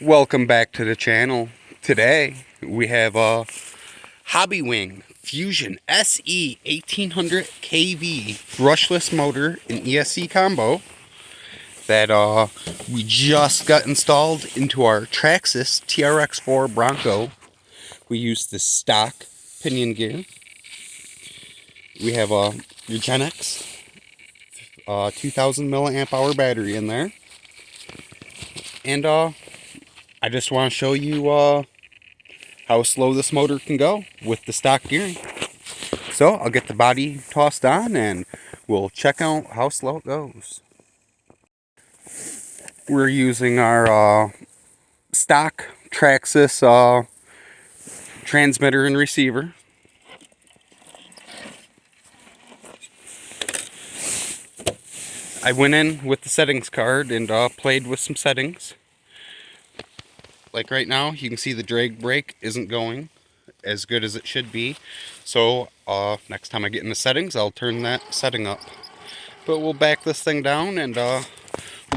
Welcome back to the channel. Today we have a Hobbywing Fusion Se 1800 kV brushless motor and ESC combo that we just got installed into our Traxxas TRX4 Bronco. We use the stock pinion gear. We have a Regenix 2000 milliamp hour battery in there, and I just want to show you how slow this motor can go with the stock gearing. So I'll get the body tossed on and we'll check out how slow it goes. We're using our stock Traxxas transmitter and receiver. I went in with the settings card and played with some settings. Like right now, you can see the drag brake isn't going as good as it should be. So next time I get in the settings, I'll turn that setting up. But we'll back this thing down and we'll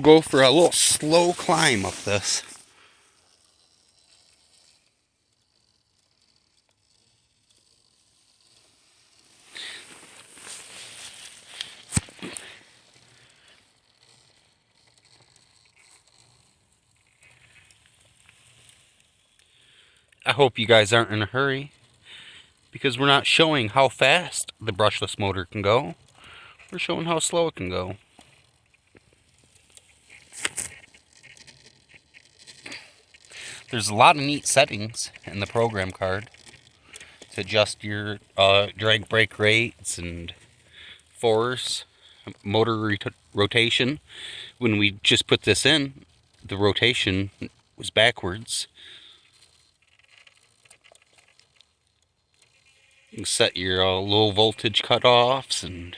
go for a little slow climb up this. I hope you guys aren't in a hurry, because we're not showing how fast the brushless motor can go. We're showing how slow it can go. There's a lot of neat settings in the program card to adjust your drag brake rates and force, motor rotation. When we just put this in, the rotation was backwards. You can set your low voltage cutoffs and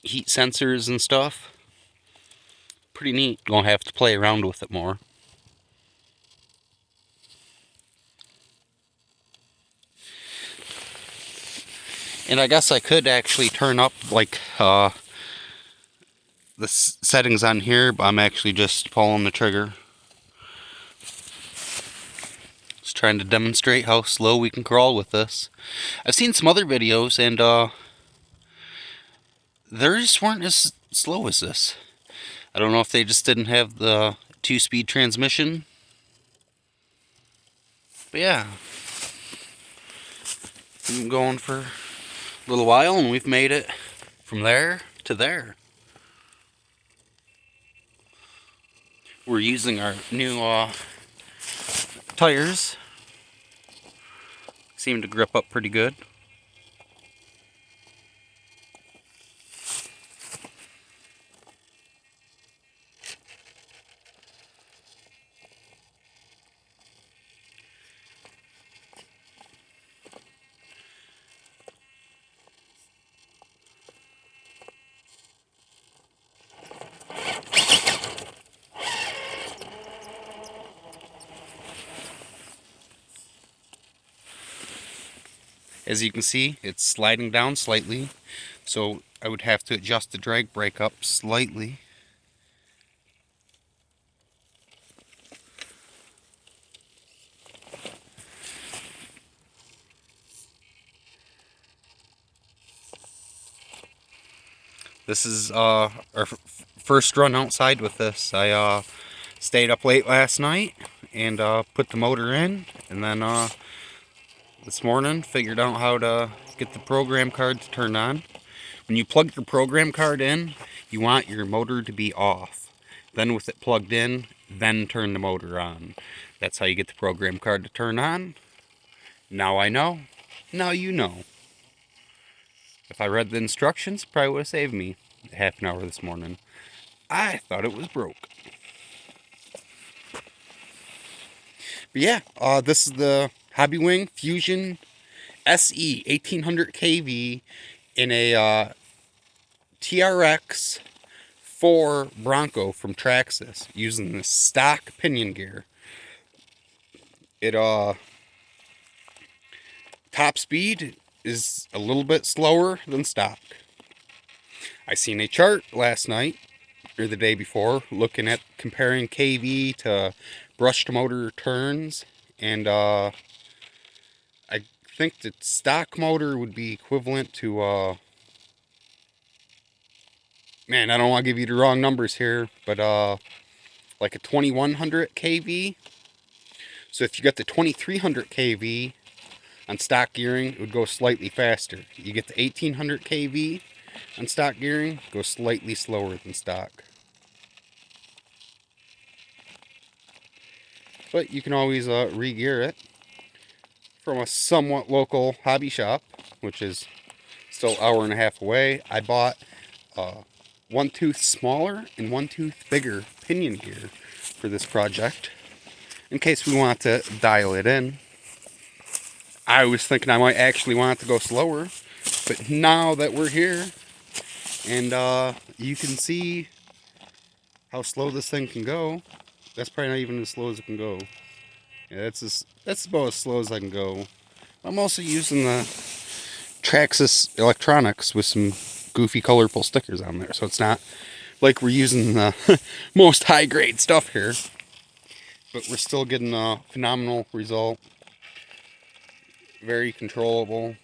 heat sensors and stuff. Pretty neat. Gonna have to play around with it more. And I guess I could actually turn up like the settings on here, but I'm actually just pulling the trigger. Just trying to demonstrate how slow we can crawl with this. I've seen some other videos and they just weren't as slow as this. I don't know if they just didn't have the 2-speed transmission. But yeah, been going for a little while and we've made it from there to there. We're using our new tires. Seem to grip up pretty good. As you can see, it's sliding down slightly, so I would have to adjust the drag brake up slightly. This is our first run outside with this. I stayed up late last night and put the motor in, and then this morning figured out how to get the program card to turn on. When you plug your program card in, you want your motor to be off. Then with it plugged in, then turn the motor on. That's how you get the program card to turn on. Now I know. Now you know. If I read the instructions, probably would have saved me half an hour this morning. I thought it was broke. But yeah, this is the Hobbywing Fusion Se 1800 kV in a TRX 4 Bronco from Traxxas using the stock pinion gear. It top speed is a little bit slower than stock. I seen a chart last night or the day before, looking at comparing KV to brushed motor turns, and I think the stock motor would be equivalent to man, I don't want to give you the wrong numbers here, but like a 2100 kV. So if you got the 2300 kV on stock gearing, it would go slightly faster. You get the 1800 kV on stock gearing, go slightly slower than stock. But you can always re-gear it from a somewhat local hobby shop, which is still an hour and a half away. I bought one tooth smaller and one tooth bigger pinion gear for this project, in case we want to dial it in. I was thinking I might actually want it to go slower, but now that we're here, and you can see how slow this thing can go, that's probably not even as slow as it can go. Yeah, that's about as slow as I can go. I'm also using the Traxxas electronics with some goofy colorful stickers on there, so it's not like we're using the most high grade stuff here, but we're still getting a phenomenal result. Very controllable.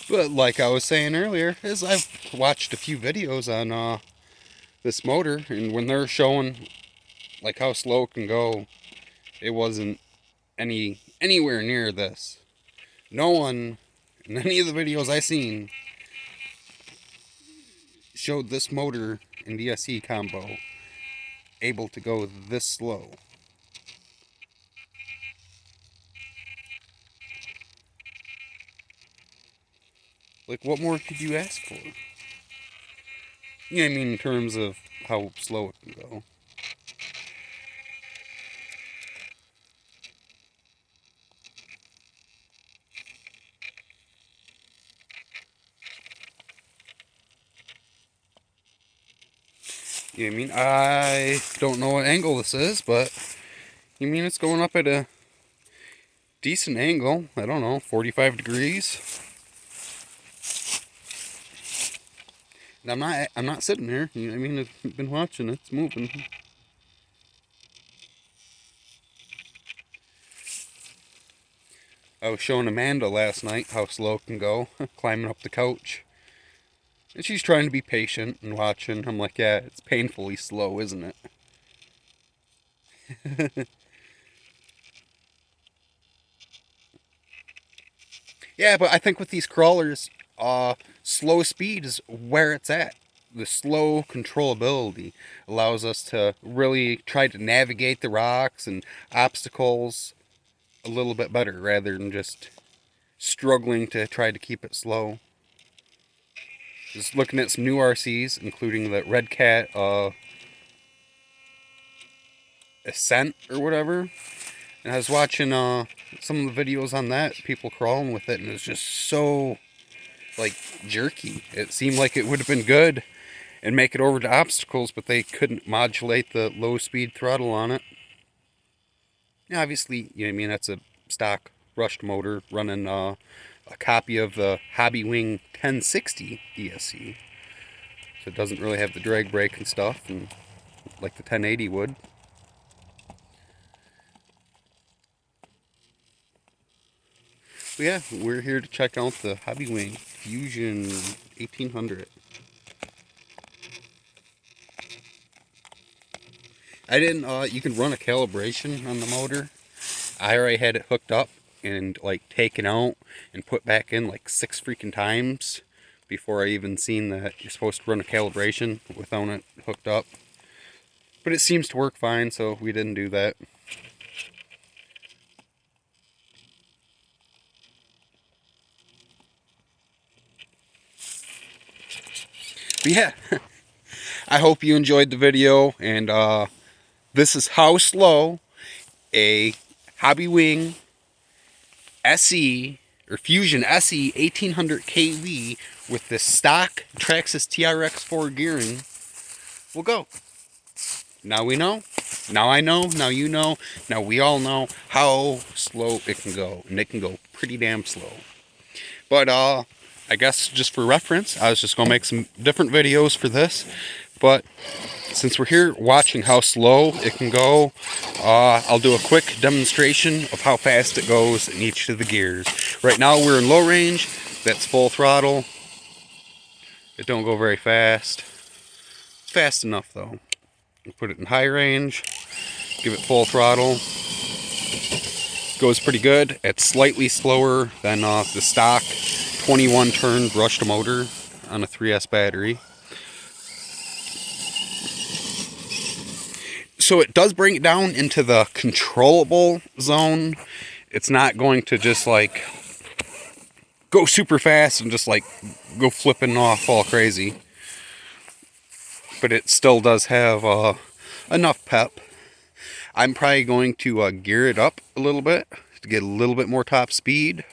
But like I was saying earlier, is I've watched a few videos on this motor, and when they're showing like how slow it can go, it wasn't anywhere near this. No one in any of the videos I seen showed this motor and DSC combo able to go this slow. Like, what more could you ask for? Yeah, I mean, in terms of how slow it can go. Yeah, I mean, I don't know what angle this is, but you mean it's going up at a decent angle. I don't know, 45 degrees. And I'm not sitting there. You know what I mean? I've been watching it. It's moving. I was showing Amanda last night how slow it can go, climbing up the couch. And she's trying to be patient and watching. I'm like, yeah, it's painfully slow, isn't it? Yeah, but I think with these crawlers, slow speed is where it's at. The slow controllability allows us to really try to navigate the rocks and obstacles a little bit better rather than just struggling to try to keep it slow. Just looking at some new RCs, including the Red Cat Ascent or whatever. And I was watching some of the videos on that, people crawling with it, and it was just so like jerky. It seemed like it would have been good and make it over to obstacles, but they couldn't modulate the low speed throttle on it. Yeah, obviously, you know what I mean, that's a stock brushed motor running a copy of the Hobbywing 1060 ESC. So it doesn't really have the drag brake and stuff, and like the 1080 would. But yeah, we're here to check out the Hobbywing Fusion 1800. I didn't, you can run a calibration on the motor. I already had it hooked up and like taken out and put back in like 6 freaking times before I even seen that you're supposed to run a calibration without it hooked up. But it seems to work fine, so we didn't do that. But yeah, I hope you enjoyed the video, and this is how slow a Hobbywing SE or Fusion SE 1800 kV with the stock Traxxas TRX4 gearing will go. Now we know. Now I know. Now you know. Now we all know how slow it can go, and it can go pretty damn slow. But I guess just for reference, I was just gonna make some different videos for this. But since we're here watching how slow it can go, I'll do a quick demonstration of how fast it goes in each of the gears. Right now we're in low range. That's full throttle. It don't go very fast. Fast enough though. Put it in high range. Give it full throttle. Goes pretty good. It's slightly slower than the stock 21 turn brushed motor on a 3S battery. So it does bring it down into the controllable zone. It's not going to just like go super fast and just like go flipping off all crazy. But it still does have enough pep. I'm probably going to gear it up a little bit to get a little bit more top speed,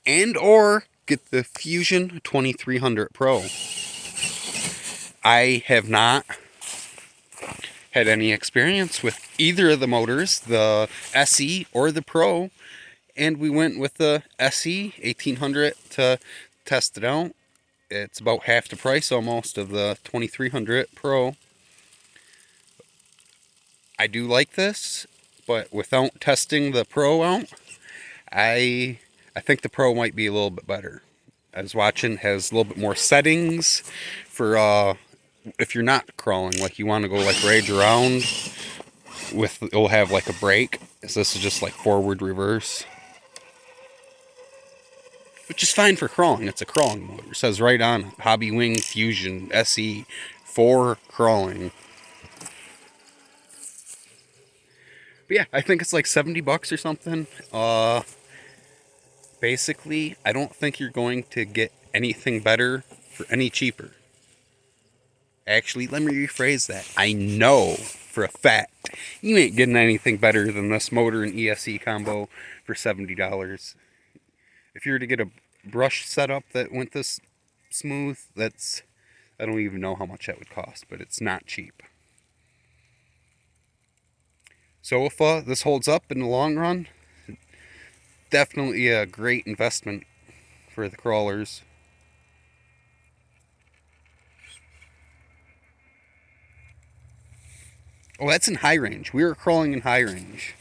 and or get the Fusion 2300 Pro. I have not had any experience with either of the motors, the SE or the Pro, and we went with the SE 1800 to test it out. It's about half the price almost of the 2300 Pro. I do like this, but without testing the Pro out, I think the Pro might be a little bit better. I was watching, has a little bit more settings for if you're not crawling, like you want to go like rage around with, it'll have like a brake. So this is just like forward reverse, which is fine for crawling. It's a crawling motor. It says right on it, Hobbywing Fusion SE for crawling. But yeah, I think it's like 70 bucks or something. Basically, I don't think you're going to get anything better for any cheaper. Actually, let me rephrase that. I know for a fact you ain't getting anything better than this motor and ESC combo for $70. If you were to get a brush setup that went this smooth, I don't even know how much that would cost, but it's not cheap. So if this holds up in the long run, definitely a great investment for the crawlers. Oh, that's in high range. We were crawling in high range.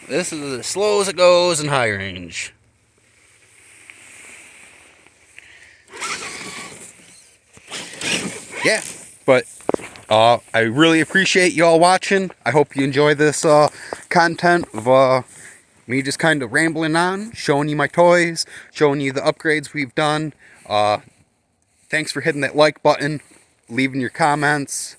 This is as slow as it goes in high range. Yeah, but I really appreciate you all watching. I hope you enjoy this content of me just kind of rambling on, showing you my toys, showing you the upgrades we've done. Thanks for hitting that like button, leaving your comments.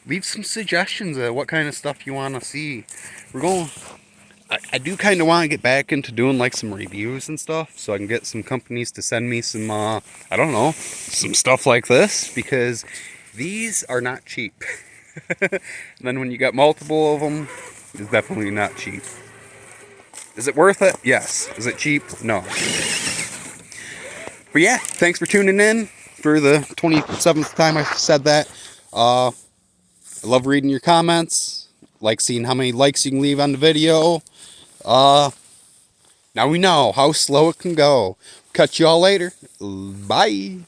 Leave some suggestions of what kind of stuff you want to see. I do kind of want to get back into doing like some reviews and stuff, so I can get some companies to send me some, I don't know, some stuff like this, because these are not cheap. And then when you got multiple of them, it's definitely not cheap. Is it worth it? Yes. Is it cheap? No. But yeah, thanks for tuning in for the 27th time I've said that. I love reading your comments. Like seeing how many likes you can leave on the video. Now we know how slow it can go. Catch you all later. Bye.